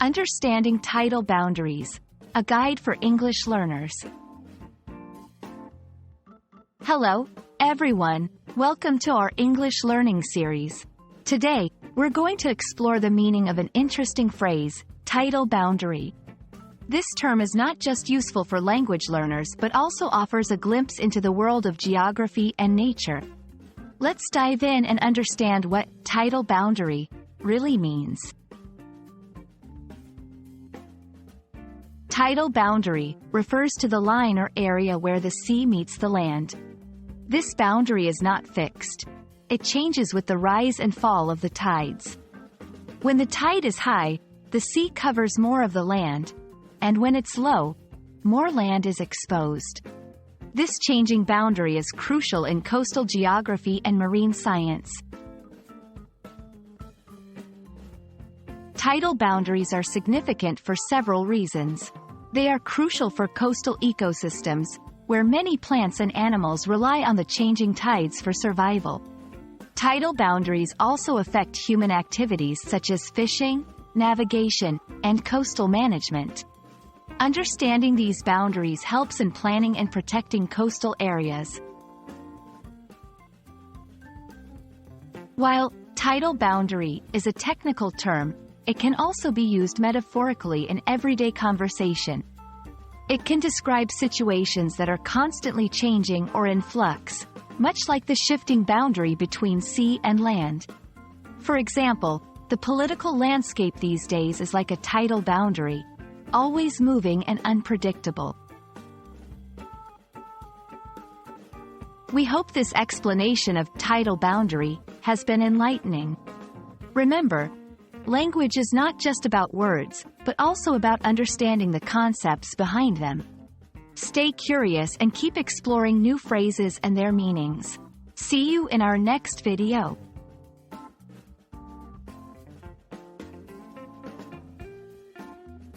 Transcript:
Understanding Tidal Boundaries, a guide for English learners. Hello, everyone. Welcome to our English learning series. Today, we're going to explore the meaning of an interesting phrase, tidal boundary. This term is not just useful for language learners but also offers a glimpse into the world of geography and nature. Let's dive in and understand what tidal boundary really means. Tidal boundary refers to the line or area where the sea meets the land. This boundary is not fixed. It changes with the rise and fall of the tides. When the tide is high, the sea covers more of the land, and when it's low, more land is exposed. This changing boundary is crucial in coastal geography and marine science. Tidal boundaries are significant for several reasons. They are crucial for coastal ecosystems, where many plants and animals rely on the changing tides for survival. Tidal boundaries also affect human activities such as fishing, navigation, and coastal management. Understanding these boundaries helps in planning and protecting coastal areas. While tidal boundary is a technical term, it can also be used metaphorically in everyday conversation. It can describe situations that are constantly changing or in flux, much like the shifting boundary between sea and land. For example, the political landscape these days is like a tidal boundary, always moving and unpredictable. We hope this explanation of tidal boundary has been enlightening. Remember, language is not just about words, but also about understanding the concepts behind them. Stay curious and keep exploring new phrases and their meanings. See you in our next video.